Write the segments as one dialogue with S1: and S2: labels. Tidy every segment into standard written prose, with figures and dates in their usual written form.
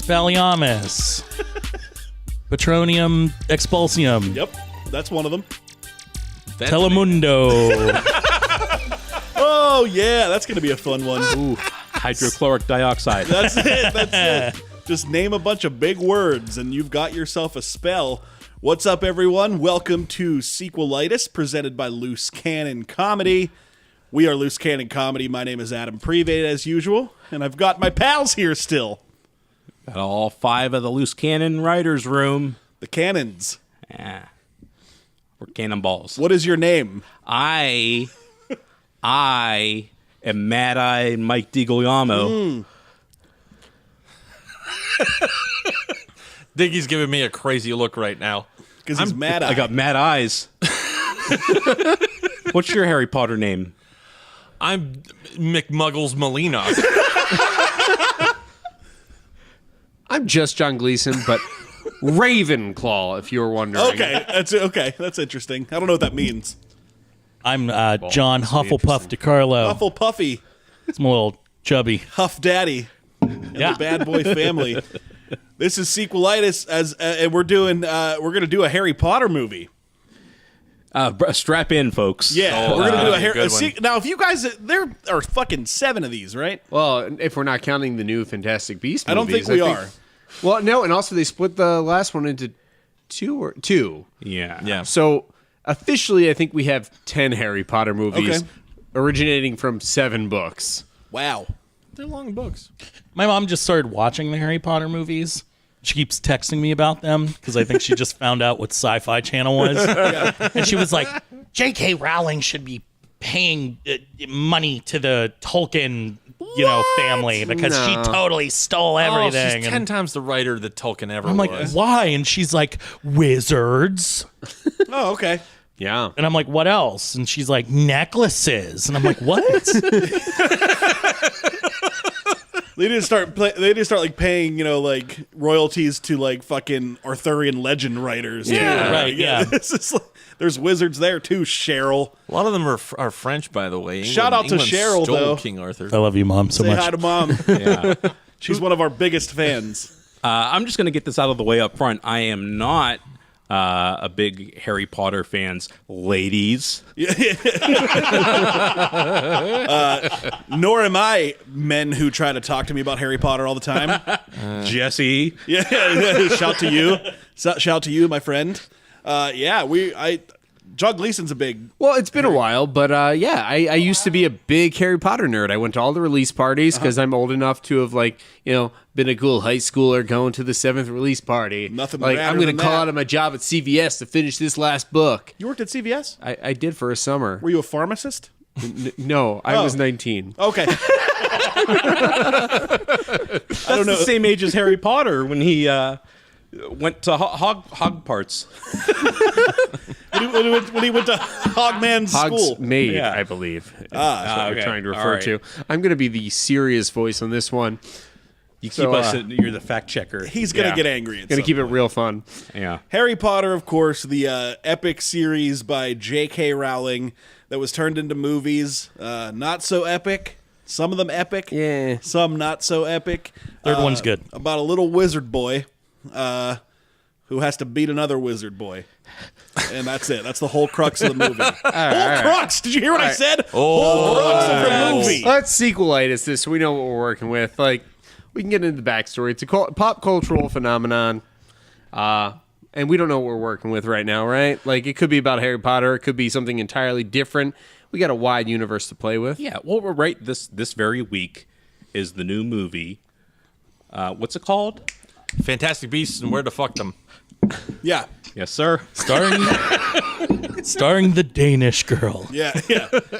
S1: Expelliarmus. Petronium Expulsium.
S2: Yep, that's one of them.
S1: Telemundo.
S2: Oh, yeah, that's going to be a fun one.
S3: Ooh, hydrochloric dioxide.
S2: That's it, that's it. Just name a bunch of big words and you've got yourself a spell. What's up, everyone? Welcome to Sequelitis, presented by Loose Cannon Comedy. We are Loose Cannon Comedy. My name is Adam Prevate, as usual, and I've got my pals here still.
S3: Got all 5 of the loose cannon writers' room.
S2: The Cannons.
S3: Yeah. We're cannonballs.
S2: What is your name?
S3: I am Mad-Eye Mike DiGuglielmo.
S4: Diggy's giving me a crazy look right now.
S2: Because he's mad.
S3: I got mad eyes. What's your Harry Potter name?
S4: I'm McMuggles Molina.
S5: I'm just John Gleason, but Ravenclaw, if you were wondering.
S2: Okay, that's interesting. I don't know what that means.
S1: I'm John Hufflepuff DiCarlo.
S2: Hufflepuffy,
S1: It's my little chubby.
S2: Huff Daddy, and the Bad Boy family. This is Sequelitis, and we're gonna do a Harry Potter movie.
S3: Strap in, folks.
S2: Yeah, we're gonna do a
S4: good
S2: Harry. Now, if you guys, there are fucking 7 of these, right?
S5: Well, if we're not counting the new Fantastic Beasts movies.
S2: I don't think we are.
S5: Well, no, and also they split the last one into two.
S3: Yeah.
S5: So officially, I think we have 10 Harry Potter movies originating from 7 books.
S2: Wow.
S4: They're long books.
S1: My mom just started watching the Harry Potter movies. She keeps texting me about them because I think she just found out what Sci-Fi Channel was. And she was like, J.K. Rowling should be paying money to the Tolkien family because she totally stole everything.
S4: Oh, she's 10 times the writer that Tolkien ever
S1: I'm like,
S4: was.
S1: why? And she's like, wizards.
S2: Oh, okay.
S5: Yeah.
S1: And I'm like, what else? And she's like, necklaces. And I'm like, what?
S2: They didn't start like paying, like royalties to like fucking Arthurian legend writers.
S1: Yeah,
S2: too.
S1: right, yeah.
S2: This is like, there's wizards there too, Cheryl.
S4: A lot of them are French, by the way.
S2: Shout out to
S4: England
S2: Cheryl,
S4: stole
S2: though.
S4: King Arthur.
S1: I love you, Mom, so
S2: Say
S1: much.
S2: hi to Mom.
S3: Yeah.
S2: She's one of our biggest fans.
S3: I'm just going to get this out of the way up front. I am not a big Harry Potter fans, ladies.
S2: Nor am I, men who try to talk to me about Harry Potter all the time.
S3: Jesse.
S2: Yeah, shout to you. Shout to you, my friend. John Gleason's a big...
S5: Well, it's been a while, but I used to be a big Harry Potter nerd. I went to all the release parties because I'm old enough to have, been a cool high schooler going to the 7th release party.
S2: Nothing
S5: like,
S2: radder
S5: I'm going
S2: than
S5: to call
S2: that.
S5: out of my job at CVS to finish this last book.
S2: You worked at CVS?
S5: I did for a summer.
S2: Were you a pharmacist?
S5: No, I was 19.
S2: Okay.
S3: That's the same age as Harry Potter when he went to hog parts.
S2: when he went to Hogman's school.
S5: Hogsmeade,
S3: Yeah.
S5: I believe. That's what
S3: okay.
S5: we're trying to
S3: All
S5: refer
S3: right.
S5: to. I'm going to be the serious voice on this one.
S3: You keep
S5: So,
S3: us. You're the fact checker.
S2: He's going to get angry.
S5: Going to keep it real fun.
S3: Yeah.
S2: Harry Potter, of course, the epic series by J.K. Rowling that was turned into movies. Not so epic. Some of them epic.
S5: Yeah.
S2: Some not so epic.
S1: Third one's good.
S2: About a little wizard boy who has to beat another wizard boy. And that's it. That's the whole crux of the movie. Crux! Did you hear what I said? Whole crux of the movie.
S5: Let's sequelitis this so we know what we're working with. Like, we can get into the backstory. It's a pop cultural phenomenon. And we don't know what we're working with right now, right? Like, it could be about Harry Potter. It could be something entirely different. We got a wide universe to play with.
S3: Yeah. What we're right this very week is the new movie. What's it called?
S4: Fantastic Beasts and Where to Fuck Them.
S2: Yeah.
S3: Yes, sir.
S1: Starring the Danish girl.
S2: Yeah.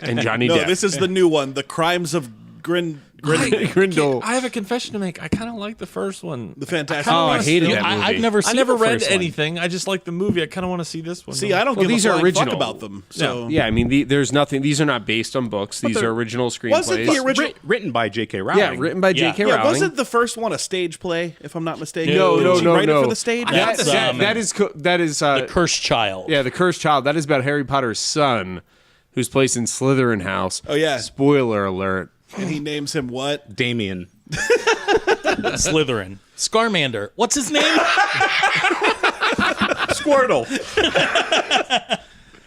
S5: And Johnny
S2: No,
S5: Depp.
S2: this is the new one. The Crimes of
S5: Grindel.
S4: I have a confession to make. I kind of like the first one.
S2: The Fantastic
S5: Oh, I
S2: Beasts.
S5: hated that movie.
S1: I've never seen
S4: I never
S1: the
S4: read
S1: first one.
S4: anything. I just like the movie. I kind of want to see this one.
S2: See, I don't
S5: Well,
S2: give
S5: these
S2: a
S5: are
S2: flying
S5: original.
S2: fuck about them. So
S5: Yeah, I mean, there's nothing. These are not based on books. These are original screenplays.
S2: Wasn't the original?
S3: Written by J.K. Rowling.
S5: Yeah, written by J.K.
S1: Yeah,
S2: Yeah,
S5: Rowling.
S2: wasn't the first one a stage play? If I'm not mistaken.
S1: No,
S2: Did she write it for the stage?
S1: That's,
S5: that is
S1: The Cursed Child.
S5: yeah, the Cursed Child. That is about Harry Potter's son, who's placed in Slytherin House.
S2: Oh, yeah.
S5: Spoiler alert.
S2: And he names him what?
S3: Damien.
S1: Slytherin. Scarmander. What's his name?
S3: Squirtle.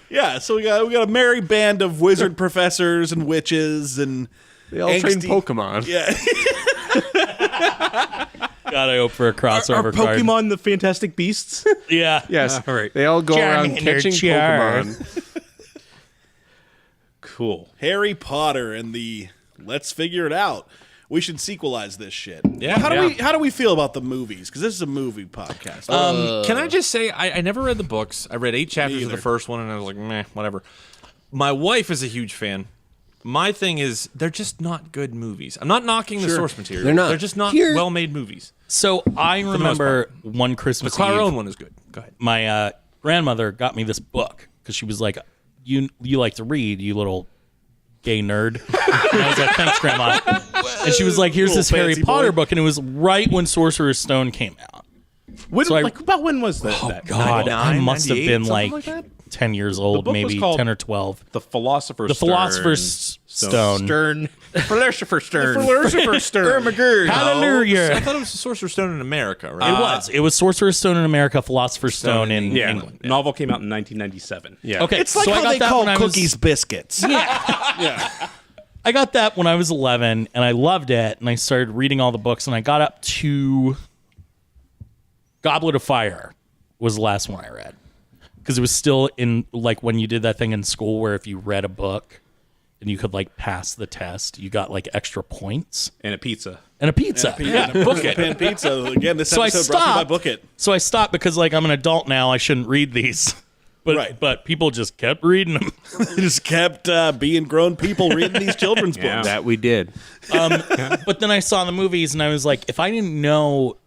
S2: Yeah, so we got a merry band of wizard professors and witches and
S5: They all train
S2: angsty-
S5: Pokemon.
S2: Yeah.
S1: God, I hope for a crossover
S3: Are
S1: card.
S3: Pokemon the Fantastic Beasts?
S1: Yeah.
S5: Yes.
S3: All right.
S5: They all go around
S1: Charmander,
S5: catching
S1: Char.
S5: Pokemon.
S3: Cool.
S2: Harry Potter and the Let's Figure It Out. We should sequelize this shit.
S4: Yeah.
S2: How do we feel about the movies? Because this is a movie podcast.
S4: Can I just say, I never read the books. I read 8 chapters of the
S2: either.
S4: first one, and I was like, meh, whatever. My wife is a huge fan. My thing is, they're just not good movies. I'm not knocking the source material.
S5: They're not.
S4: They're just not
S1: Here-
S4: well-made movies.
S1: So I remember one
S4: The
S1: Christmas
S4: Claron
S1: Eve,
S4: one is good. Go ahead.
S1: my grandmother got me this book because she was like, "You like to read, you little gay nerd." And I was like, "Thanks, Grandma." And she was like, "Here's this
S2: Little
S1: Harry
S2: fancy
S1: Potter
S2: boy.
S1: book," and it was right when Sorcerer's Stone came out.
S3: When,
S1: So I-
S3: about when was that?
S1: Oh
S3: that?
S1: God, I
S4: 99,
S1: must have
S4: 98,
S1: been
S4: something
S1: like,
S4: like
S1: 10 years old,
S3: book was
S1: maybe
S3: called
S1: 10 or 12.
S3: The Philosopher's
S1: The
S3: Stone.
S1: Philosopher's Stone.
S3: Philosopher's Stone.
S5: Philosopher's Stone.
S1: Hallelujah.
S4: I thought it was the Sorcerer's Stone in America, right?
S1: It was Sorcerer's Stone in America, Philosopher's Stone in
S3: Yeah.
S1: England.
S3: Novel came out in 1997.
S5: Yeah.
S1: Okay,
S2: It's like
S1: so I
S2: how
S1: got
S2: they
S1: that
S2: call
S1: when I was-
S2: cookies biscuits.
S1: I got that when I was 11, and I loved it, and I started reading all the books, and I got up to Goblet of Fire was the last one I read. Because it was still in, like, when you did that thing in school where if you read a book and you could, like, pass the test, you got, like, extra points
S3: And a pizza.
S1: and a pizza.
S2: Book it. Pan pizza. Again, this
S1: So I
S2: episode brought to you by
S1: stopped.
S2: Book It.
S1: So I stopped because, like, I'm an adult now. I shouldn't read these. But,
S2: Right.
S1: but people just kept reading them.
S2: They just kept being grown people reading these children's
S3: Yeah.
S2: books.
S5: That we did.
S1: But then I saw the movies, and I was like, if I didn't know,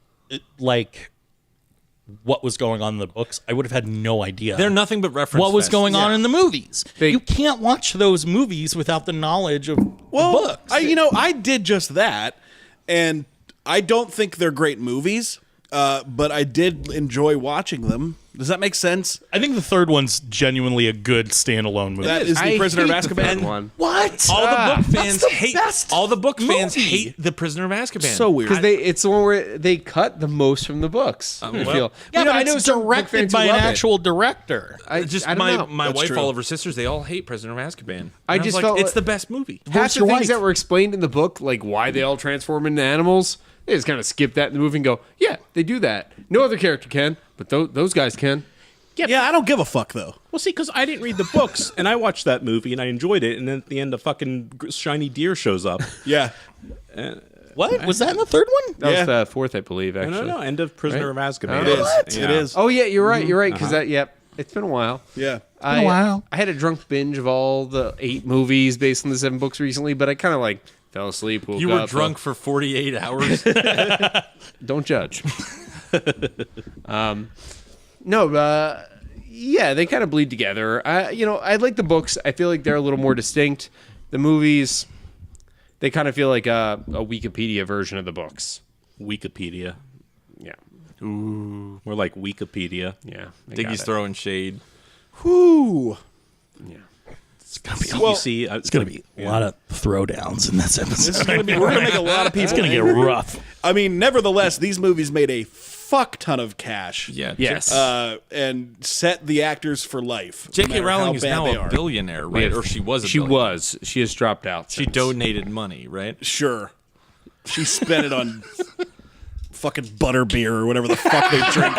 S1: like, what was going on in the books, I would have had no idea.
S4: They're nothing but reference.
S1: what was
S4: fest.
S1: going on in the movies.
S5: They-
S1: You can't watch those movies without the knowledge of
S2: Well,
S1: books.
S2: I did just that, and I don't think they're great movies, but I did enjoy watching them. Does that make sense?
S1: I think the third one's genuinely a good standalone movie.
S2: That is the
S5: I
S2: Prisoner of
S5: hate the third
S2: Azkaban.
S5: one.
S1: What?
S4: All the book fans
S1: the
S4: hate.
S1: best
S4: All the book fans
S1: movie.
S4: hate the Prisoner of Azkaban.
S2: So weird.
S5: Because it's the one where they cut the most from the books. I feel.
S1: Yeah,
S5: You know,
S1: but
S5: I know
S1: it's
S5: some book
S1: directed
S5: fans who
S1: by an
S5: love it.
S1: actual director.
S5: I
S4: Just
S5: I don't
S4: my
S5: know.
S4: my
S2: That's
S4: wife,
S2: true.
S4: all of her sisters, they all hate Prisoner of Azkaban. And
S5: I
S4: was
S5: just
S4: like,
S5: felt
S4: it's
S5: like-
S4: the best movie.
S5: Half the
S1: your
S5: things
S1: wife?
S5: that were explained in the book, like why they all transform into animals, they just kind of skip that in the movie and go, yeah, they do that. No other character can, but those guys can.
S2: Yeah, I don't give a fuck though.
S3: Well, see, because I didn't read the books, and I watched that movie, and I enjoyed it, and then at the end, a fucking shiny deer shows up.
S2: Yeah,
S1: What? Was that in the third one?
S5: That
S2: Yeah.
S5: was the fourth, I believe,
S3: I
S5: actually.
S3: don't know. End of Prisoner of Azkaban.
S2: it is.
S1: What?
S2: It is.
S5: Oh, yeah, you're right. You're right. Because it's been a while.
S2: Yeah.
S5: I,
S1: while.
S5: I had a drunk binge of all the 8 movies based on the 7 books recently, but I kind of like fell asleep. Woke
S4: You were
S5: up,
S4: drunk for 48 hours.
S5: Don't judge. No, yeah, they kind of bleed together. I like the books. I feel like they're a little more distinct. The movies, they kind of feel like a Wikipedia version of the books.
S3: Wikipedia.
S5: Yeah,
S3: More like Wikipedia.
S5: yeah. I got
S4: Diggy's
S5: it.
S4: throwing shade.
S2: Whew.
S5: Yeah.
S1: It's gonna be.
S3: You see,
S1: It's gonna be a lot of throwdowns in this episode.
S2: We're gonna make a lot of people.
S1: It's gonna get
S2: angry.
S1: rough.
S2: I mean, nevertheless, these movies made a fuck ton of cash.
S4: Yeah.
S5: Yes.
S2: And set the actors for life. no
S4: J.K.
S2: matter
S4: Rowling
S2: how
S4: is
S2: bad
S4: now
S2: they
S4: a
S2: are.
S4: billionaire, right? Or she was a
S5: She
S4: billionaire.
S5: was. She has dropped out.
S4: She
S5: since.
S4: donated money, right?
S2: Sure. She spent it on fucking butterbeer or whatever the fuck they drink.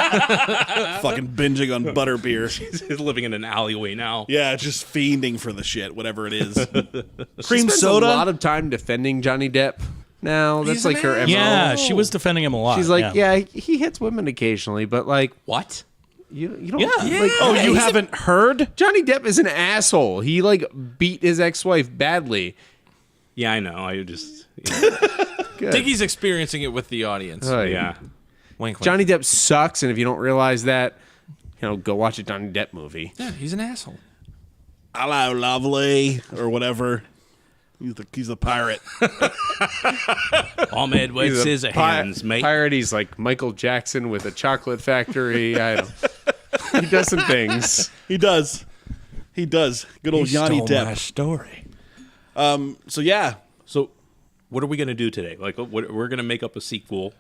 S2: Fucking binging on butterbeer.
S3: He's living in an alleyway now.
S2: Yeah, just fiending for the shit, whatever it is.
S5: She
S2: Cream
S5: spends
S2: soda.
S5: a lot of time defending Johnny Depp. Now that's
S4: He's
S5: like her
S4: an
S5: MO.
S1: Yeah, she was defending him a lot.
S5: She's like, yeah, he hits women occasionally, but like,
S3: What?
S5: you don't.
S1: Yeah.
S5: Like,
S2: Oh,
S5: yeah,
S2: you
S5: he's
S2: haven't heard?
S5: Johnny Depp is an asshole. He like beat his ex-wife badly.
S3: Yeah, I know. I just.
S5: Good.
S4: Diggy's experiencing it with the audience.
S5: Oh,
S3: Yeah.
S4: Wink, wink.
S5: Johnny Depp sucks, and if you don't realize that, go watch a Johnny Depp movie.
S4: Yeah, he's an asshole.
S2: Hello, lovely, or whatever. He's a pirate.
S3: Ahmed with
S5: He's a
S3: scissor hands, mate.
S5: Pirate. He's like Michael Jackson with a chocolate factory. I don't. He does some things.
S2: He does. He does. Good old Johnny Depp.
S4: story.
S2: So yeah.
S3: So, what are we gonna do today? Like, we're gonna make up a sequel.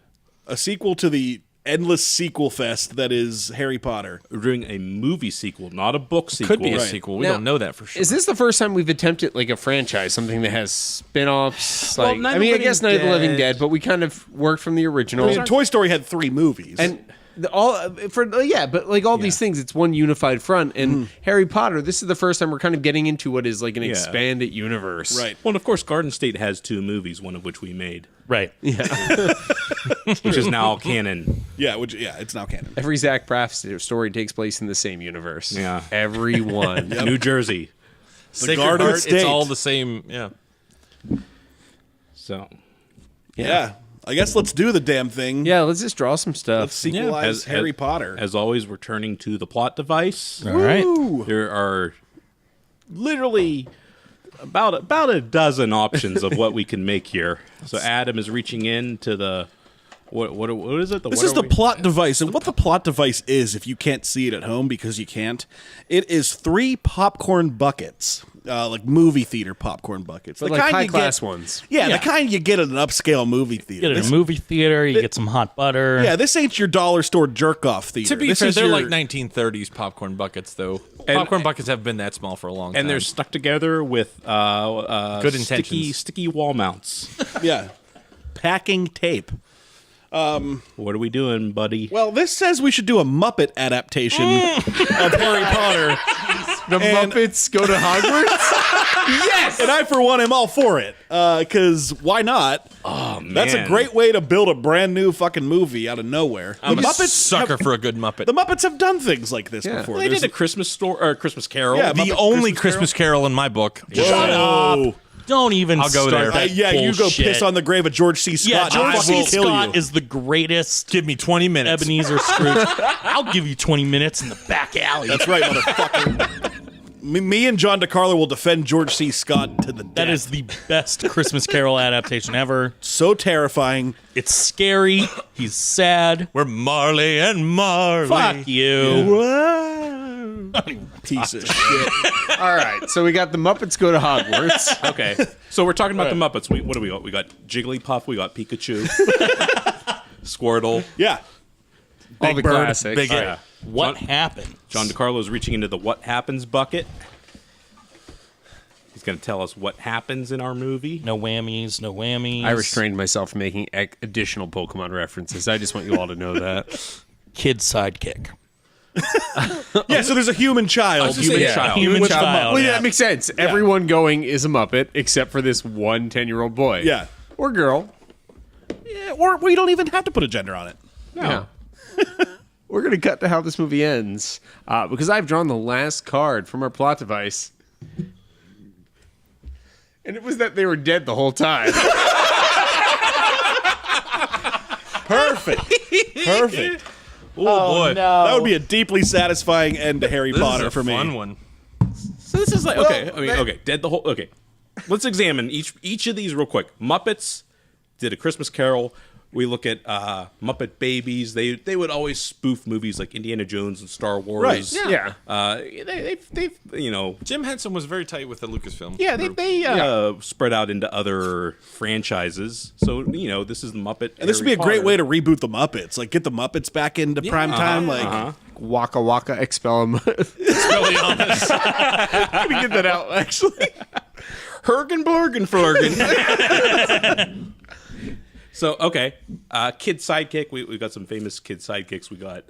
S2: A sequel to the endless sequel fest that is Harry Potter.
S3: We're doing a movie sequel, not a book sequel.
S4: Could be a
S2: Right.
S4: sequel. We
S5: Now,
S4: don't know that for sure.
S5: Is this the first time we've attempted like a franchise, something that has spin-offs?
S3: Well,
S5: Like,
S3: Night
S5: I
S3: of
S5: mean,
S3: the
S5: I guess
S3: Living
S5: Night of the Living
S3: Dead.
S5: Dead, but we kind of worked from the original.
S2: I mean, Toy Story had 3 movies.
S5: And but like all these things, it's one unified front. And Harry Potter, this is the first time we're kind of getting into what is like an expanded universe.
S2: right.
S3: Well, and of course, Garden State has 2 movies, one of which we made,
S1: Right.
S3: which is now canon.
S2: Yeah, it's now canon.
S5: Every Zach Braff story takes place in the same universe.
S3: Yeah.
S5: Every one.
S3: New Jersey.
S4: Sacred
S2: Garden
S4: Heart,
S2: State.
S4: it's all the same. Yeah.
S3: So,
S2: Yeah. I guess let's do the damn thing.
S5: Yeah, let's just draw some stuff.
S2: Let's sequelize Harry Potter.
S3: As always, we're turning to the plot device.
S1: All right.
S2: Ooh.
S3: There are literally about a dozen options of what we can make here. So Adam is reaching into the what is it?
S2: This is the plot device, and what the plot device is, if you can't see it at home because you can't, it is 3 popcorn buckets, like movie theater popcorn buckets,
S5: But
S2: the
S5: like
S2: kind
S5: high
S2: you
S5: class
S2: get,
S5: ones.
S2: Yeah,
S1: Yeah.
S2: the kind you get at an upscale movie theater.
S1: Get it in
S2: This-
S1: a movie theater. You get some hot butter.
S2: yeah, this ain't your dollar store jerk off theater.
S4: To be
S2: This
S4: fair,
S2: is
S4: they're
S2: your-
S4: like 1930s popcorn buckets, though. Popcorn buckets have been that small for a long time.
S3: and they're stuck together with
S4: Good intentions.
S3: sticky wall mounts.
S2: yeah, packing tape.
S3: What are we doing, buddy?
S2: Well, this says we should do a Muppet adaptation of Harry Potter.
S5: The Muppets go to Hogwarts?
S2: Yes! And I, for one, am all for it. Because why not?
S3: Oh man,
S2: That's a great way to build a brand new fucking movie out of nowhere.
S4: I'm
S2: the
S4: a
S2: Muppets
S4: sucker
S2: have,
S4: for a good Muppet.
S2: The Muppets have done things like this
S5: Yeah.
S2: before.
S3: They
S2: There's
S3: did a Christmas Christmas Carol.
S2: Yeah,
S4: the
S2: Muppet
S4: only
S2: Christmas
S4: Christmas Carol in my book.
S2: Shut up.
S1: Don't even
S4: I'll go
S1: start
S4: there.
S1: that
S2: Yeah, you go
S1: bullshit.
S2: piss on the grave of George C.
S1: Yeah,
S2: Scott. I'll
S1: George
S2: fucking
S1: C.
S2: kill
S1: Scott
S2: you.
S1: is the greatest
S4: Give me 20 minutes.
S1: Ebenezer Scrooge. I'll give you 20 minutes in the back alley.
S2: That's right, motherfucker. Me and John DeCarlo will defend George C. Scott to the death.
S1: That is the best Christmas Carol adaptation ever.
S2: so terrifying.
S1: It's scary. He's sad.
S4: We're Marley and Marley.
S1: Fuck you.
S2: Piece of shit.
S5: All right, so we got the Muppets go to Hogwarts.
S3: Okay, so we're talking about the Muppets. What do we got? We got Jigglypuff. We got Pikachu. Squirtle.
S2: Yeah.
S5: All the
S2: Bird,
S5: classics.
S4: Big
S3: Yeah.
S1: What happened?
S3: John DeCarlo is reaching into the what happens bucket. He's going to tell us what happens in our movie.
S1: No whammies, no whammies.
S5: I restrained myself from making additional Pokemon references. I just want you all to know that.
S1: Kid sidekick.
S2: Yeah, so there's a human child.
S3: Human child.
S1: Human
S2: With the
S1: child.
S5: Well, yeah,
S1: yeah.
S5: that makes sense. Everyone going is a Muppet except for this one 10-year-old boy.
S2: Yeah.
S5: Or girl.
S2: Yeah, or we don't even have to put a gender on it.
S5: Yeah. We're going to cut to how this movie ends because I've drawn the last card from our plot device. And it was that they were dead the whole time.
S2: Perfect. Perfect.
S4: Oh, boy.
S2: That would be a deeply satisfying end to Harry
S4: This
S2: Potter
S4: is a
S2: for me.
S4: fun one.
S3: So this is like okay.
S5: Well,
S3: I mean, okay. Dead the whole. Okay, let's examine each of these real quick. Muppets did a Christmas Carol. We look at Muppet Babies. They would always spoof movies like Indiana Jones and Star Wars.
S2: Right.
S5: Yeah.
S3: They've you know.
S4: Jim Henson was very tight with the Lucasfilm.
S3: Yeah,
S4: group.
S3: they spread out into other franchises. So you know, this is the Muppet.
S2: And this would be a great way to reboot the Muppets. Like, get the Muppets back into prime time. Like,
S5: Waka Waka Expelliarmus.
S4: Expelliarmus.
S5: Let me get that out, actually.
S3: Hergen Blurgen Flurgen. So okay, kid sidekick. We got some famous kid sidekicks. We got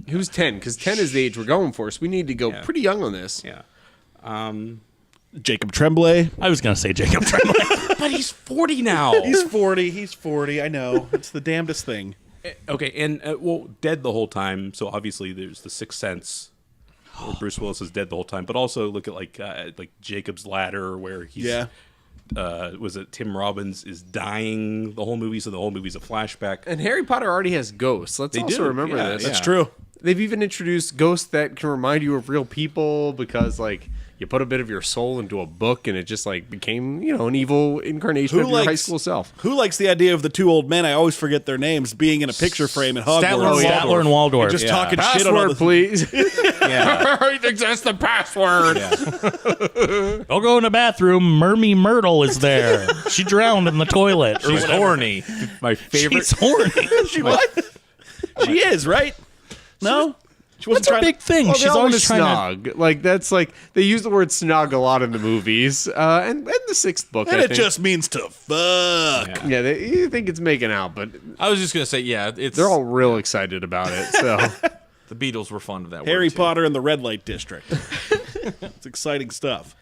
S5: Who's 10? Because 10 is the age we're going for, so we need to go pretty young on this.
S3: yeah.
S2: Jacob Tremblay.
S1: I was going to say Jacob Tremblay.
S3: But he's 40 now.
S2: He's 40. He's 40. I know. It's the damnedest thing.
S3: Okay, and well, dead the whole time. So obviously, there's the Sixth Sense, where Bruce Willis is dead the whole time. But also look at like Jacob's Ladder, where he's was it Tim Robbins is dying the whole movie, so the whole movie's a flashback.
S5: And Harry Potter already has ghosts. Let's also
S3: do,
S5: remember
S3: yeah,
S5: this.
S3: yeah.
S2: That's true.
S5: They've even introduced ghosts that can remind you of real people because, like, you put a bit of your soul into a book, and it just like became, an evil incarnation of your high school self.
S2: Who likes the idea of the two old men? I always forget their names being in a picture frame at Hogwarts.
S1: Statler and Waldorf.
S2: Just talking shit on all the
S5: please.
S4: He thinks that's the password.
S1: I'll go in the bathroom. Mermy Myrtle is there. She drowned in the toilet.
S4: She's horny.
S3: My favorite.
S1: She's horny.
S2: She what? She is, right? No? She wasn't
S1: That's a
S2: trying
S1: big thing.
S5: Well,
S1: She's
S5: they all
S1: always
S5: wanna
S1: trying to...
S5: snog. Like that's like they use the word snog a lot in the movies, and the sixth book.
S2: And
S5: I
S2: it
S5: think.
S2: just means to fuck.
S5: Yeah, you think it's making out, but
S4: I was just gonna say,
S5: they're all real excited about it. So
S4: the Beatles were fond of that.
S2: Harry
S4: word too.
S2: Potter and the Red Light District. It's exciting stuff.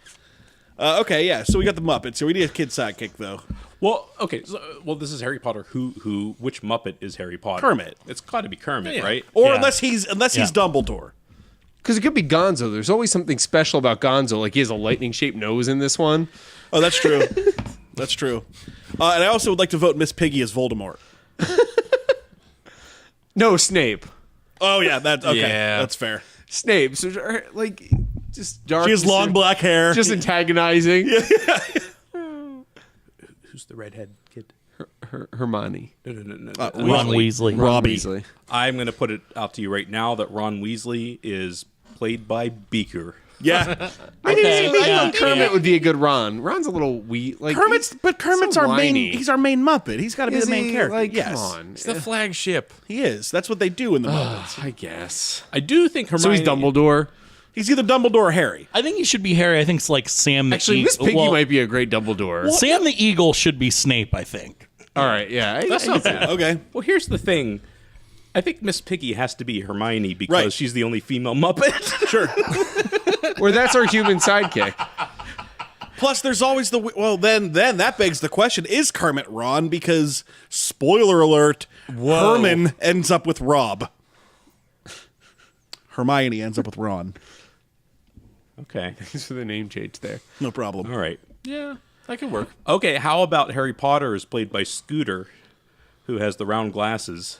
S2: Okay, yeah, so we got the Muppets. So we need a kid sidekick, though.
S3: Well, okay. So, this is Harry Potter. Which Muppet is Harry Potter?
S2: Kermit.
S3: It's got to be Kermit,
S4: Yeah.
S3: right?
S2: Or
S1: Yeah.
S2: unless he's Dumbledore.
S5: because it could be Gonzo. There's always something special about Gonzo. Like he has a lightning-shaped nose in this one.
S2: Oh, that's true. That's true. And I also would like to vote Miss Piggy as Voldemort.
S5: No, Snape.
S2: Oh, yeah, that's okay.
S4: Yeah.
S2: That's fair.
S5: Snape. So like just dark.
S2: She has long black hair.
S5: Just antagonizing.
S3: Who's the redhead kid?
S5: Hermione.
S3: No.
S1: Ron Weasley.
S2: Robbie.
S5: Weasley.
S3: I'm going to put it out to you right now that Ron Weasley is played by Beaker.
S2: Yeah.
S5: I
S1: Yeah,
S5: thought Kermit
S1: yeah.
S5: would be a good Ron. Ron's a little like
S2: Kermit's
S5: so
S2: our main.
S5: whiny.
S2: He's our main Muppet. He's got to be
S5: Is
S2: the main
S5: he?
S2: character.
S5: Like,
S2: yes,
S5: come on.
S4: It's the flagship.
S2: he is. That's what they do in the Muppets.
S5: I guess.
S3: I do think Hermione.
S5: So he's Dumbledore.
S2: He's either Dumbledore or Harry.
S1: I think he should be Harry. I think it's like Sam the
S5: Actually,
S1: Eagle.
S5: Miss Piggy
S1: Well,
S5: might be a great Dumbledore.
S1: Sam the Eagle should be Snape, I think.
S5: All right, yeah.
S3: That's not bad.
S2: Okay.
S3: Well, here's the thing. I think Miss Piggy has to be Hermione because
S2: Right.
S3: she's the only female Muppet.
S2: Sure.
S5: Or that's our human sidekick.
S2: Plus, there's always the then that begs the question: is Kermit Ron? Because spoiler alert, Herman ends up with Rob. Hermione ends up with Ron.
S3: Okay.
S5: Thanks for the name change there.
S2: No problem.
S3: All right.
S4: Yeah, that could work.
S3: Okay, how about Harry Potter is played by Scooter, who has the round glasses?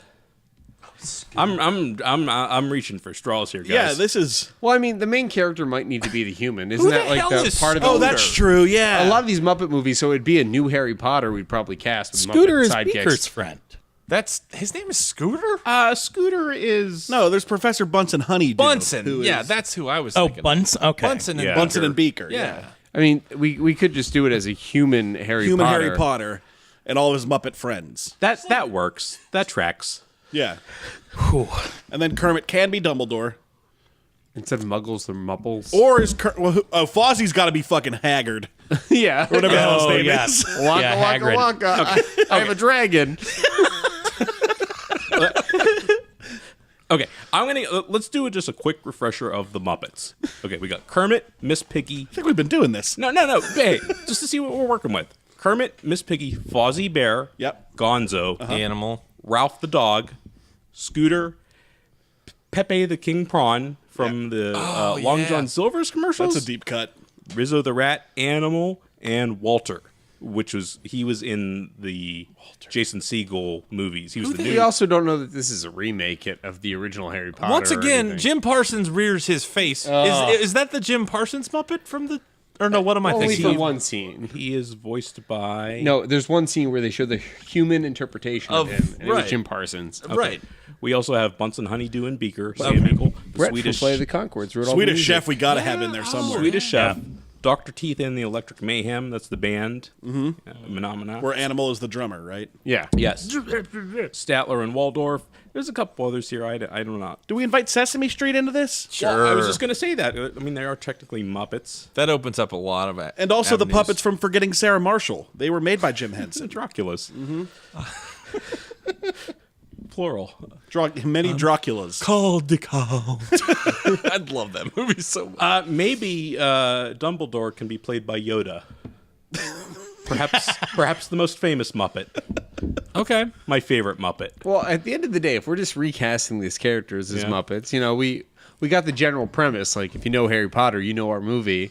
S3: I'm reaching for straws here, guys.
S2: Yeah, this is.
S5: Well, I mean, the main character might need to be the human. Isn't
S4: Who
S5: that
S4: the
S5: like
S4: hell
S5: the
S4: is
S5: part of the
S2: Oh, that's true. Yeah.
S5: A lot of these Muppet movies, so it'd be a new Harry Potter we'd probably cast with
S1: Scooter
S5: Muppet
S1: is
S5: sidekicks.
S1: Beaker's friend.
S4: That's his name is Scooter.
S3: Scooter is
S2: No, there's Professor Bunsen Honeydew.
S4: Bunsen.
S2: who
S4: Yeah,
S2: is
S4: that's who I was
S1: Oh,
S4: thinking.
S1: Bunsen. Okay.
S4: Bunsen and
S3: Yeah.
S2: Bunsen
S4: Beaker.
S2: and Beaker.
S4: Yeah.
S5: I mean, we could just do it as a human Harry
S2: Human
S5: Potter.
S2: Harry Potter and all of his Muppet friends.
S3: that works. That tracks.
S2: Yeah. And then Kermit can be Dumbledore.
S5: Instead of Muggles, they're Mupples.
S2: Or is Fozzie's got to be fucking Haggard.
S5: yeah.
S2: Whatever the hell his
S1: Oh,
S2: name
S1: yeah.
S2: is.
S5: Wonka,
S1: Yeah,
S5: wonka,
S1: Hagrid.
S5: wonka. I have a dragon.
S3: Okay, I'm gonna let's do just a quick refresher of the Muppets. Okay, we got Kermit, Miss Piggy.
S2: I think we've been doing this.
S3: No. Hey, just to see what we're working with. Kermit, Miss Piggy, Fozzie Bear.
S2: Yep.
S3: Gonzo,
S4: Animal.
S3: Ralph the dog, Scooter, Pepe the King Prawn from the Long
S4: yeah.
S3: John Silver's commercials.
S2: That's a deep cut.
S3: Rizzo the Rat, Animal, and Walter, he was in the Jason Segel movies. He was the
S5: We
S3: new.
S5: also don't know that this is a remake of the original Harry Potter.
S4: Once
S5: or
S4: again,
S5: anything.
S4: Jim Parsons rears his face. Is that the Jim Parsons Muppet from the? Or no? What am I
S5: Only
S4: thinking?
S5: for one scene.
S3: He is voiced by.
S5: No, there's one scene where they show the human interpretation of him, and it was
S4: right.
S5: Jim Parsons.
S4: Right.
S3: We also have Bunsen Honeydew and Beaker, Sam Eagle, the
S5: Brett
S3: Swedish
S5: from Play of the Concords. wrote all the
S2: Swedish
S5: music.
S2: Chef we got to have in there somewhere.
S3: Swedish Chef, Dr. Teeth and the Electric Mayhem. That's the band. Phenomena.
S2: Where Animal is the drummer, right?
S5: Yeah.
S3: Yes. Statler and Waldorf. There's a couple others here. I don't know.
S2: Do we invite Sesame Street into this?
S3: Well, I was just going to say that. I mean, they are technically Muppets.
S4: That opens up a lot of it.
S2: And also the puppets from Forgetting Sarah Marshall. They were made by Jim Henson.
S3: Dracula's. Plural.
S2: Many Draculas.
S1: Called the count.
S4: I'd love that movie so much.
S3: Maybe Dumbledore can be played by Yoda. Perhaps the most famous Muppet.
S4: Okay.
S3: My favorite Muppet.
S5: Well, at the end of the day, if we're just recasting these characters as
S3: Yeah.
S5: Muppets, we got the general premise. Like, if you know Harry Potter, you know our movie,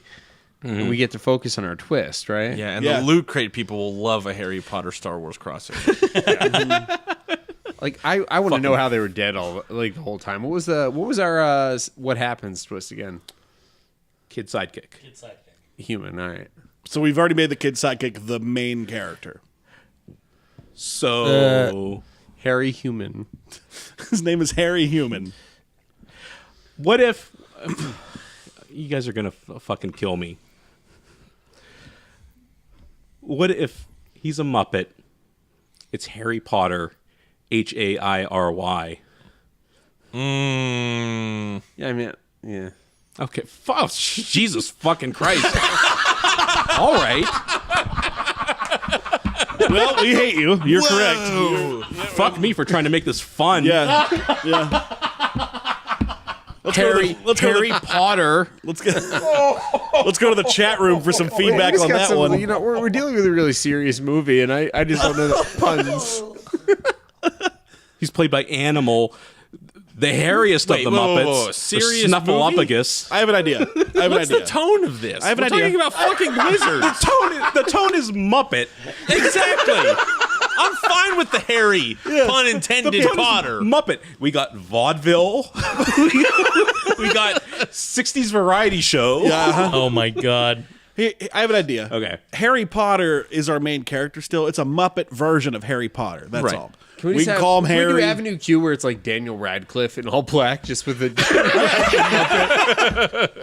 S5: and we get to focus on our twist, right?
S4: Yeah, and
S2: Yeah.
S4: the Loot Crate people will love a Harry Potter Star Wars crossover.
S5: Like, I want to know how they were dead the whole time. What was our what happens twist again?
S3: Kid sidekick.
S5: Human. All right.
S2: So we've already made the kid sidekick the main character.
S3: So
S5: Harry Human.
S2: His name is Harry Human.
S3: what if you guys are gonna fucking kill me? What if he's a Muppet? It's Harry Potter, Hairy.
S5: Yeah, I mean, yeah.
S3: Okay, Jesus fucking Christ! All right,
S2: Well, we hate you. You're correct.
S3: fuck me for trying to make this fun.
S2: Yeah.
S5: Harry Potter.
S2: Let's go to the chat room for some feedback on that one.
S5: You know, we're dealing with a really serious movie, and I just don't know the puns.
S3: He's played by Animal, the hairiest of the Muppets.
S4: whoa. Serious
S3: Snuffleupagus.
S2: I have an idea.
S4: What's the tone of this?
S2: I have an
S4: We're
S2: idea.
S4: talking about fucking wizards.
S3: The tone is Muppet.
S4: Exactly. I'm fine with the hairy, pun intended,
S3: The tone is
S4: Potter.
S3: Muppet. We got vaudeville. we got 60s variety show.
S1: Oh my god.
S2: Hey, I have an idea.
S3: Okay.
S2: Harry Potter is our main character still. It's a Muppet version of Harry Potter. That's
S3: Right.
S2: all.
S5: Can
S2: We can call him
S5: Can
S2: Harry.
S5: we do Avenue Q where it's like Daniel Radcliffe in all black, just with the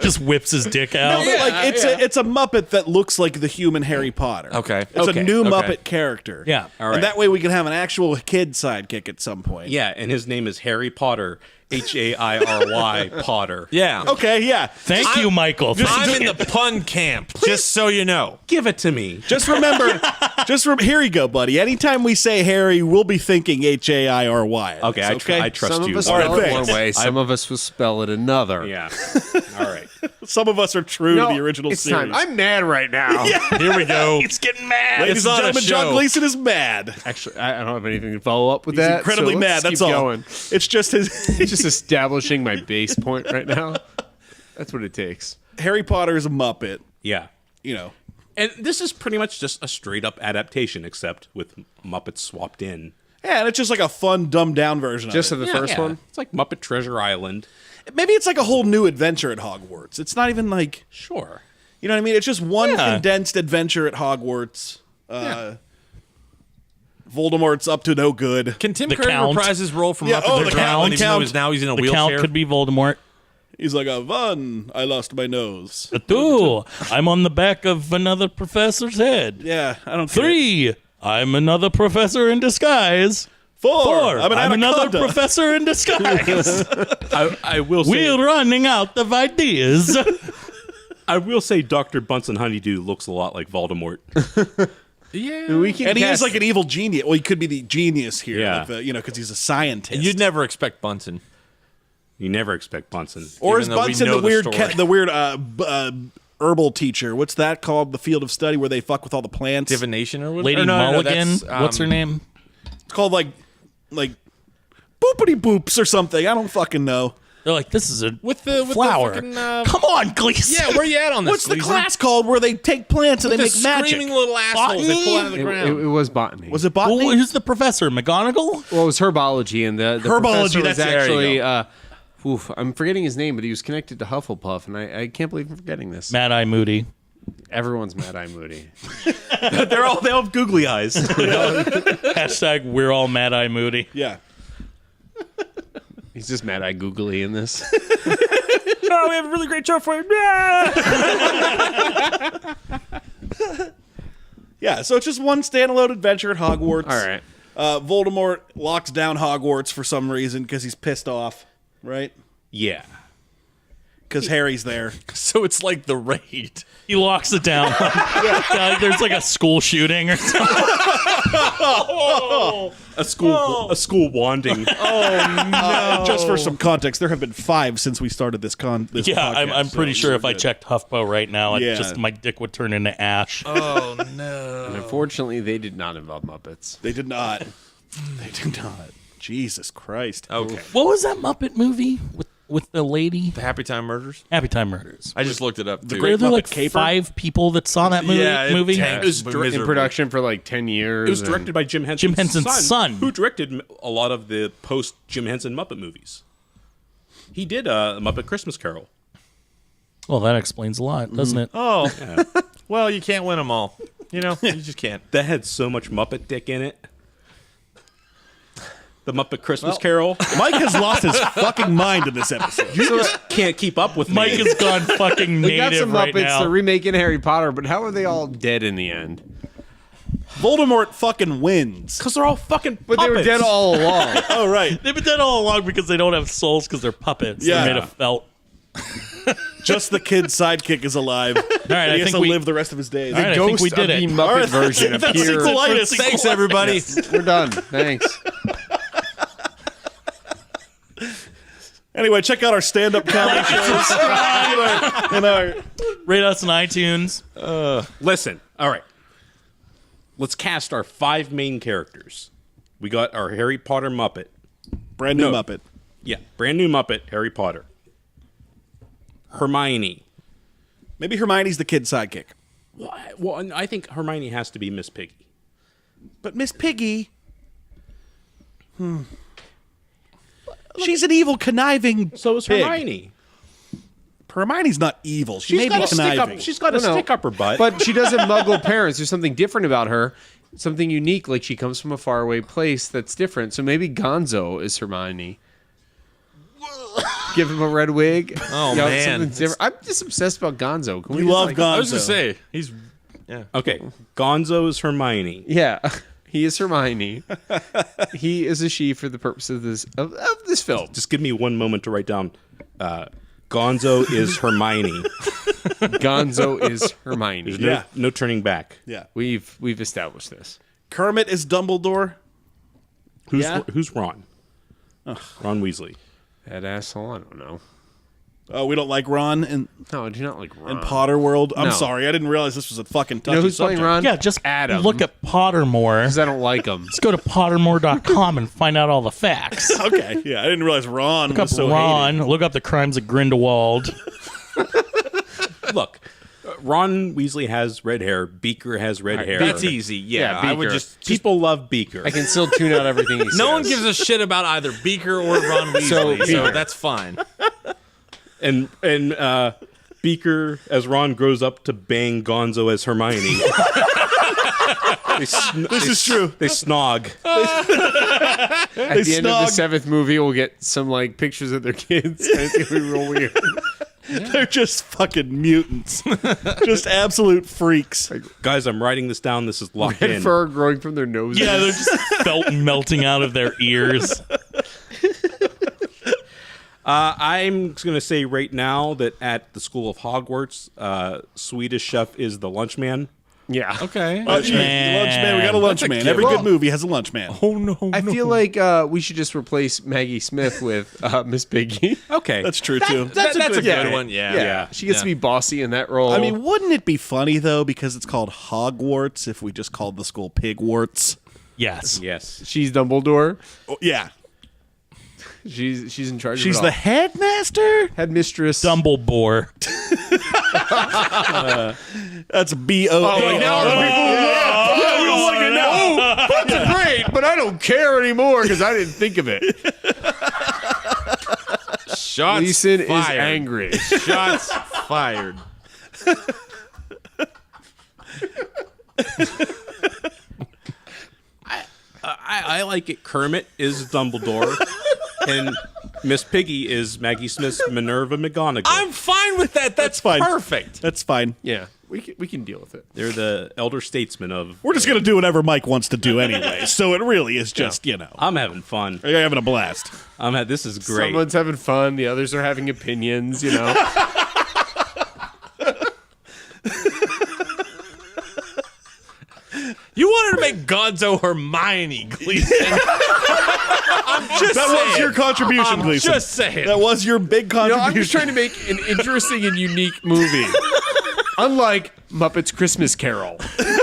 S1: Just whips his dick out.
S2: But, like, it's a Muppet that looks like the human Harry Potter.
S4: Okay.
S2: It's
S3: Okay.
S2: a new
S4: Okay.
S2: Muppet character.
S1: Yeah.
S3: All right.
S2: And that way we can have an actual kid sidekick at some point.
S3: Yeah, and his name is Harry Potter, Hairy Potter.
S4: Yeah.
S2: Okay, yeah.
S1: Thank you, Michael.
S4: I'm in the pun camp, just so you know.
S3: Give it to me.
S2: Just remember, here you go, buddy. Anytime we say Harry, we'll be thinking Hairy.
S3: Okay, I trust
S5: some
S3: you.
S5: of us
S2: All right,
S5: spell it
S2: thanks.
S5: one way, some of us will spell it another.
S3: Yeah. All right.
S2: Some of us are true
S5: No,
S2: to the original
S5: it's
S2: series.
S5: time. I'm mad right now.
S4: Here we go.
S1: He's getting mad.
S2: Ladies
S4: It's
S2: and
S4: not a
S2: gentlemen, John
S4: show.
S2: Gleason is mad.
S5: Actually, I don't have anything to follow up with
S2: He's
S5: that.
S2: incredibly
S5: so
S2: mad.
S5: let's
S2: That's
S5: keep
S2: all.
S5: Going.
S2: It's just his
S5: Just establishing my base point right now. That's what it takes.
S2: Harry Potter is a Muppet.
S3: Yeah.
S2: You know,
S3: And this is pretty much just a straight up adaptation, except with Muppets swapped in.
S2: yeah, and it's just like a fun, dumbed down version
S5: Just
S2: of
S5: of
S2: it.
S5: the first one.
S3: It's like Muppet Treasure Island.
S2: Maybe it's like a whole new adventure at Hogwarts. It's not even like,
S3: Sure.
S2: you know what I mean? It's just one
S1: Yeah.
S2: condensed adventure at Hogwarts. Voldemort's up to no good.
S4: Can Tim
S1: The
S4: Curry
S1: Count.
S4: reprise his role from
S2: Yeah,
S4: Muppet
S2: oh,
S4: the
S2: the
S4: Count,
S2: Count.
S4: even though now he's in a
S1: The
S4: wheelchair?
S1: Count could be Voldemort.
S2: He's like, I lost my nose.
S1: 2, I'm on the back of another professor's head.
S2: Yeah, I don't care.
S1: 3, I'm another professor in disguise.
S2: 4,
S1: I'm another
S2: anaconda.
S1: professor in disguise.
S3: I will say
S1: We're running out of ideas.
S3: I will say Dr. Bunsen Honeydew looks a lot like Voldemort.
S4: Yeah.
S5: We can
S2: And he is
S5: cast-
S2: like an evil genius. Well, he could be the genius here.
S3: Yeah.
S2: Like because he's a scientist.
S4: You'd never expect Bunsen.
S3: You never expect Bunsen.
S2: or
S4: even
S2: is
S4: though we
S2: Bunsen
S4: know
S2: the
S4: the
S2: weird,
S4: story.
S2: herbal teacher? What's that called? The field of study where they fuck with all the plants.
S4: Divination or whatever?
S1: Lady
S4: Or no,
S1: Mulligan.
S4: that's,
S1: What's her name?
S2: It's called like boopity boops or something. I don't fucking know.
S1: They're like, this is a
S4: With the
S1: flower.
S4: fucking,
S1: Come on, Gleason.
S4: yeah, where you at on this?
S2: What's the
S4: Gleason?
S2: class called where they take plants and
S4: The
S2: they make magic?
S4: screaming little assholes they pull out of the
S5: It,
S4: ground.
S5: it was botany.
S2: Was it botany?
S1: Well, who's the professor? McGonagall?
S5: Well, it was herbology, and the
S2: Herbology,
S5: professor was
S2: that's it. There you
S5: actually. I'm forgetting his name, but he was connected to Hufflepuff, and I can't believe I'm forgetting this.
S1: Mad Eye Moody.
S5: Everyone's Mad Eye Moody.
S3: they all have googly eyes.
S1: Hashtag we're all Mad Eye Moody.
S2: Yeah.
S5: He's just Mad Eye Googly in this.
S4: Oh, we have a really great show for you.
S2: Yeah, so it's just one standalone adventure at Hogwarts.
S5: All right.
S2: Voldemort locks down Hogwarts for some reason because he's pissed off, right?
S3: yeah.
S2: Because Harry's there.
S4: So it's like the raid.
S1: He locks it down. There's like a school shooting or something.
S3: A school wanding.
S2: Just for some context, there have been 5 since we started this this
S1: Yeah,
S2: podcast,
S1: I'm pretty
S2: so
S1: sure
S2: we're
S1: if I
S2: good.
S1: checked HuffPo right now,
S2: Yeah.
S1: my dick would turn into ash.
S4: Oh, no.
S5: And unfortunately, they did not involve Muppets.
S2: They did not. They did not. Jesus Christ.
S4: Okay.
S1: What was that Muppet movie with the lady?
S4: The Happy Time Murders?
S1: Happy Time Murders.
S4: I just looked it up, too.
S2: Great
S1: Were there
S2: Muppet
S1: like
S2: Caper?
S1: 5 people that saw that movie?
S4: Yeah, it tanked.
S3: It was
S5: In production for like 10 years.
S3: It was directed by Jim Henson's,
S1: son.
S3: who directed a lot of the post Jim Henson Muppet movies. He did Muppet Christmas Carol.
S1: Well, that explains a lot, doesn't it?
S4: Oh, well, you can't win them all. You know, you just can't.
S3: That had so much Muppet dick in it. The Muppet Christmas Carol.
S2: Mike has lost his fucking mind in this episode.
S3: You just can't keep up with
S1: Mike
S3: me.
S1: has gone fucking
S5: We got
S1: native
S5: some
S1: right
S5: Muppets.
S1: now.
S5: They're remaking Harry Potter, but how are they all dead in the end?
S2: Voldemort fucking wins.
S3: Because they're all fucking puppets.
S5: But they were dead all along.
S2: Oh, right.
S1: They've been dead all along because they don't have souls because they're puppets.
S2: Yeah.
S1: They're made of felt.
S2: Just the kid's sidekick is alive. All
S1: right, I
S2: he has
S1: think
S2: to
S1: we-
S2: live the rest of his days.
S1: All right, I think we did
S5: of
S1: it.
S5: the Muppet version
S2: that's
S5: appears.
S2: Sequelitis.
S4: Thanks, everybody.
S5: We're done. Thanks.
S2: Anyway, check out our stand-up comedy shows. and our
S1: Rate us on iTunes.
S3: Listen, all right. Let's cast our 5 main characters. We got our Harry Potter Muppet.
S2: brand new
S3: No.
S2: Muppet.
S3: Yeah, brand new Muppet, Harry Potter. Hermione.
S2: Maybe Hermione's the kid sidekick.
S3: Well, I think Hermione has to be Miss Piggy.
S2: But Miss Piggy... She's an evil, conniving
S3: So is
S2: pig.
S3: Hermione.
S2: Hermione's not evil. She may be conniving.
S3: She's got a
S5: No.
S3: stick up her butt.
S5: But she doesn't muggle parents. There's something different about her. Something unique. Like she comes from a faraway place that's different. So maybe Gonzo is Hermione. Give him a red wig.
S4: Oh,
S5: You know,
S4: man.
S5: something different. I'm just obsessed about Gonzo. Can we
S2: You
S5: just,
S2: love
S5: like-
S2: Gonzo.
S4: I was going to say, he's... Yeah.
S3: Okay, Gonzo is Hermione.
S5: Yeah. He is Hermione. He is a she for the purpose of this film.
S3: Just give me one moment to write down. Gonzo is Hermione.
S5: Gonzo is Hermione.
S3: There's
S2: Yeah.
S3: no turning back.
S2: Yeah.
S5: We've established this.
S2: Kermit is Dumbledore.
S3: Who's Ron? Ron Weasley.
S5: That asshole. I don't know.
S2: Oh, we don't like Ron in
S5: No, I do not like Ron.
S2: Potter World. I'm
S5: No.
S2: sorry. I didn't realize this was a fucking touchy
S5: You know who's
S2: subject.
S5: playing Ron?
S1: Yeah, just
S5: Adam.
S1: look at Pottermore.
S5: Because I don't like him.
S1: Let's go to pottermore.com and find out all the facts.
S2: Okay. Yeah, I didn't realize Ron
S1: Look
S2: was
S1: up
S2: so
S1: Ron.
S2: hated.
S1: Look up the crimes of Grindelwald.
S3: Look, Ron Weasley has red hair. Beaker has red hair.
S4: That's easy. Yeah,
S5: Yeah,
S4: I would
S5: Beaker.
S4: just...
S3: People love Beaker.
S5: I can still tune out everything he says.
S4: No one gives a shit about either Beaker or Ron Weasley, so
S5: Beaker.
S4: that's fine.
S3: And Beaker, as Ron grows up to bang Gonzo as Hermione.
S2: This is true.
S3: They snog.
S5: At the end of the
S2: snog.
S5: 7th movie, we'll get some like pictures of their kids. And it's gonna be real weird.
S2: They're just fucking mutants. Just absolute freaks.
S3: Guys, I'm writing this down. This is locked
S5: Red
S3: in.
S5: fur growing from their noses.
S1: Yeah, they're just felt melting out of their ears.
S3: I'm going to say right now that at the School of Hogwarts, Swedish Chef is the lunch man.
S5: Yeah.
S4: Okay.
S2: Lunch man. We got a lunch man. Every good movie has a lunch man.
S1: Oh, no.
S5: I feel like we should just replace Maggie Smith with Miss Piggy.
S3: Okay.
S2: That's true, too.
S4: That's a good
S5: Yeah.
S4: one. Yeah.
S3: Yeah.
S5: She gets to be bossy in that role.
S2: I mean, wouldn't it be funny, though, because it's called Hogwarts, if we just called the school Pigwarts?
S1: Yes.
S3: Yes.
S5: she's Dumbledore.
S2: Oh, yeah.
S5: She's in charge
S2: She's
S5: of
S2: the
S5: it all.
S2: headmaster?
S5: Headmistress.
S1: Dumbledore.
S2: That's B-O-A-R.
S5: we don't like it now. That's great, but I don't care anymore because I didn't think of it.
S4: Shots
S5: Leeson is
S4: fired.
S5: angry.
S4: Shots fired.
S3: I like it. Kermit is Dumbledore, and Miss Piggy is Maggie Smith's Minerva McGonagall.
S4: I'm fine with that. That's
S2: fine.
S4: perfect.
S2: That's fine.
S5: Yeah, we can deal with it.
S3: They're the elder statesmen of.
S2: We're just going to do whatever Mike wants to do anyway. So it really is just,
S3: I'm having fun.
S2: you're having a blast.
S3: This is great.
S5: Someone's having fun. The others are having opinions. You know.
S4: You wanted to make Gonzo Hermione, Gleason. I'm just
S2: That
S4: saying.
S2: was your contribution,
S4: I'm
S2: Gleason.
S4: just saying.
S2: That was your big
S5: You know,
S2: contribution.
S5: I'm just trying to make an interesting and unique movie. Unlike Muppets Christmas Carol.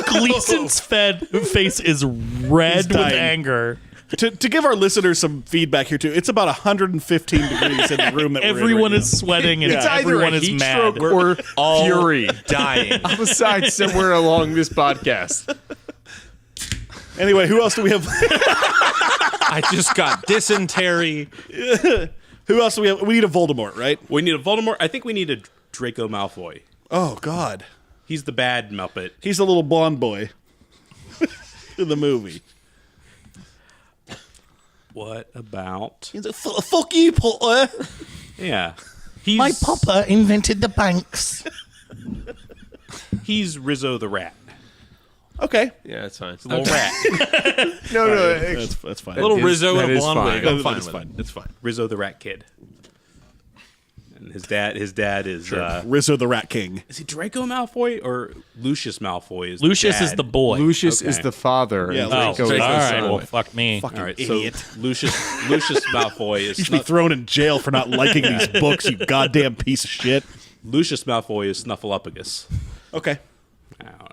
S1: Gleason's face is red with
S2: dying.
S1: anger.
S2: to give our listeners some feedback here, too, it's about 115 degrees in the room that
S1: Everyone
S2: we're in right
S1: is sweating and
S2: Yeah.
S5: It's either
S1: everyone
S5: a
S1: is
S5: heat
S1: mad.
S5: stroke or
S4: all
S5: fury.
S4: dying.
S5: Besides, somewhere along this podcast.
S2: now. Anyway, who else do we have?
S4: I just got dysentery.
S2: Who else do we have? We need a Voldemort, right?
S3: We need a Voldemort. I think we need a Draco Malfoy.
S2: Oh, God.
S3: He's the bad Muppet.
S2: He's a little blonde boy in the movie.
S3: What about...
S2: He's like, fuck you, Potter.
S3: Yeah. He's,
S1: My papa invented the banks.
S3: He's Rizzo the Rat.
S2: Okay.
S5: Yeah, that's fine.
S3: Little rat.
S5: No,
S2: That's fine.
S4: Little
S5: is-
S4: Rizzo
S5: that
S4: and a
S5: is
S4: blonde
S5: fine.
S4: wig. I'm
S2: That
S4: fine
S2: is
S4: with
S2: fine.
S4: it. It's fine.
S3: Rizzo the Rat Kid. And his dad is...
S2: Rizzo the Rat King.
S3: is he Draco Malfoy or Lucius Malfoy? Is
S1: Lucius
S3: the
S1: is
S3: dad?
S1: the boy.
S5: Lucius
S3: Okay.
S5: is the father.
S2: Yeah,
S5: and
S1: Oh,
S2: Draco
S1: all
S2: is the
S1: right.
S2: son.
S1: Well, fuck me.
S3: All right,
S2: Idiot.
S3: so Lucius Malfoy is
S2: You should be thrown in jail for not liking these books, you goddamn piece of shit.
S3: Lucius Malfoy is Snuffleupagus.
S2: Okay.
S3: I don't know.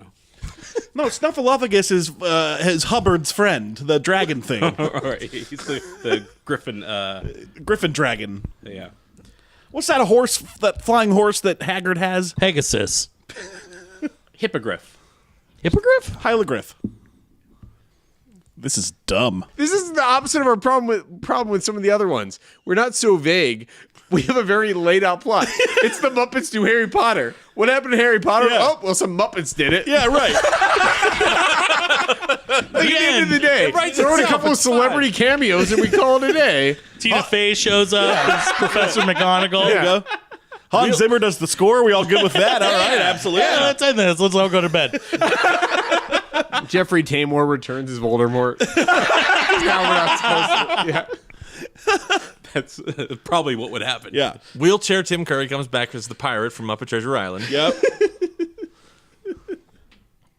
S2: No, Snuffleupagus is Hubbard's friend, the dragon thing.
S3: All right, he's the Griffin.
S2: Griffin dragon.
S3: Yeah,
S2: What's that that flying horse that Haggard has?
S1: Pegasus.
S3: Hippogriff.
S1: Hippogriff?
S2: Hylogriff. This is dumb.
S5: This is the opposite of our problem with some of the other ones. We're not so vague. We have a very laid out plot. It's the Muppets do Harry Potter. What happened to Harry Potter?
S2: Yeah.
S5: Oh, well, some Muppets did it.
S2: Yeah, right.
S5: Like, at the end of the day,
S4: writes
S5: throw in a
S4: itself,
S5: couple of
S4: it's
S5: celebrity cameos and we call it a day.
S1: Tina Fey shows up as Professor McGonagall.
S2: There you go. Hans Zimmer does the score. We all good with that? All right, absolutely.
S1: Yeah, let's end this. Let's all go to bed.
S5: Jeffrey Tambor returns as Voldemort. Now we're not supposed to. Yeah.
S3: That's probably what would happen.
S2: Yeah.
S4: Wheelchair Tim Curry comes back as the pirate from Muppet Treasure Island.
S2: Yep.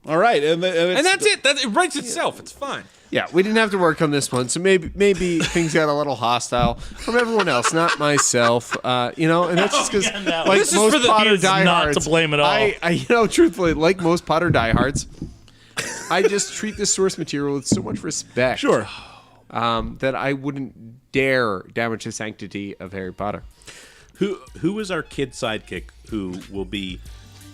S2: All right,
S4: And that's it. It writes itself. It's fine.
S5: Yeah, we didn't have to work on this one, so maybe things got a little hostile from everyone else, not myself. And that's just because, like
S1: This is
S5: most
S1: for the-
S5: Potter
S1: he is not
S5: diehards,
S1: to blame at all.
S5: I truthfully, like most Potter diehards, I just treat the source material with so much respect.
S2: Sure.
S5: That I wouldn't dare damage the sanctity of Harry Potter.
S3: Who is our kid sidekick who will be?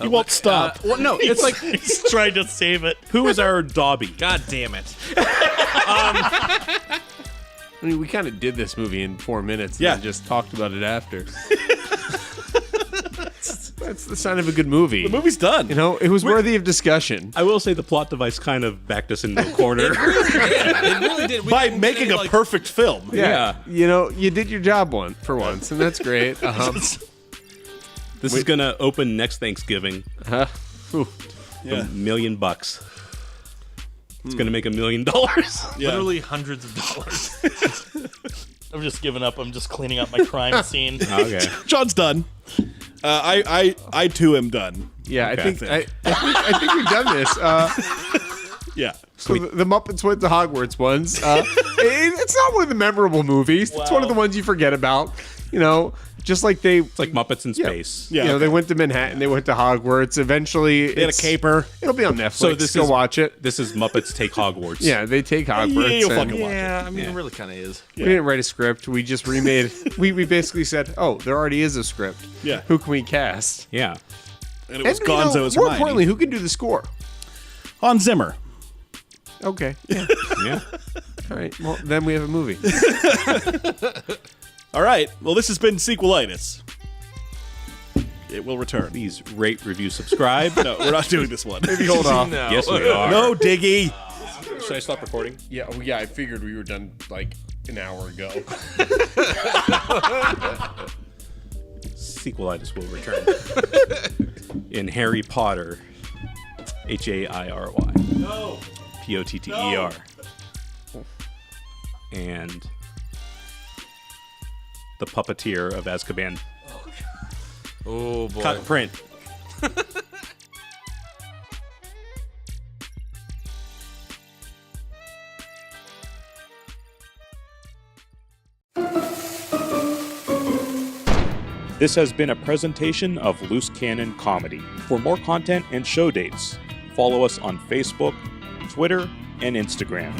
S2: He won't stop.
S3: Well, no, it's like
S1: He's trying to save it.
S3: who is our Dobby?
S4: God damn it.
S5: I mean, we kind of did this movie in 4 minutes and
S2: Yeah.
S5: then just talked about it after. That's the sign of a good movie.
S2: The movie's done.
S5: You know, it was worthy of discussion.
S3: I will say the plot device kind of backed us into a corner.
S4: It really did. We
S2: By
S4: didn't
S2: making
S4: say,
S2: a
S4: like,
S2: perfect film.
S3: Yeah.
S5: You know, you did your job for once, and that's great.
S3: This is gonna open next Thanksgiving.
S5: Ooh.
S2: Yeah.
S3: $1 million. It's gonna make $1 million.
S2: Yeah.
S4: Literally hundreds of dollars.
S1: I've just given up. I'm just cleaning up my crime scene.
S3: Okay.
S2: John's done. I too am done.
S5: Yeah,
S3: Okay.
S5: I think we've done this.
S2: Yeah.
S5: So the Muppets went to Hogwarts once. It's not one of the memorable movies. It's one of the ones you forget about. You know, just like
S3: It's like Muppets in space.
S2: Yeah.
S5: You know, they went to Manhattan. They went to Hogwarts. Eventually,
S2: They had a caper.
S5: It'll be on Netflix.
S3: So this
S5: Go
S3: is
S5: watch it.
S3: This is Muppets Take Hogwarts.
S5: Yeah, they take Hogwarts.
S2: Yeah, you'll
S5: and
S2: fucking watch it.
S4: Yeah, I mean, it really kind of is.
S5: We didn't write a script. We just remade. we basically said, "Oh, there already is a script.
S2: Yeah.
S5: Who can we cast?"
S3: Yeah.
S2: And it was
S5: And, you know,
S2: Gonzo as
S5: more
S2: Hermione.
S5: importantly, who can do the score?
S2: Hans Zimmer.
S5: Okay. Yeah.
S3: Yeah.
S5: All right. Well, then we have a movie.
S2: All right. Well, this has been Sequelitis. It will return.
S3: Please rate, review, subscribe.
S2: No, we're not doing this one.
S5: Maybe hold off.
S4: No.
S3: Yes, we are.
S2: No, Diggy.
S3: Should I stop recording?
S5: Yeah. Oh, yeah. I figured we were done like an hour ago.
S3: Sequelitis will return. In Harry Potter. Hairy.
S2: No.
S3: Potter. And the Puppeteer of Azkaban.
S4: Oh, boy.
S3: Cut print. This has been a presentation of Loose Cannon Comedy. For more content and show dates, follow us on Facebook, Twitter, and Instagram.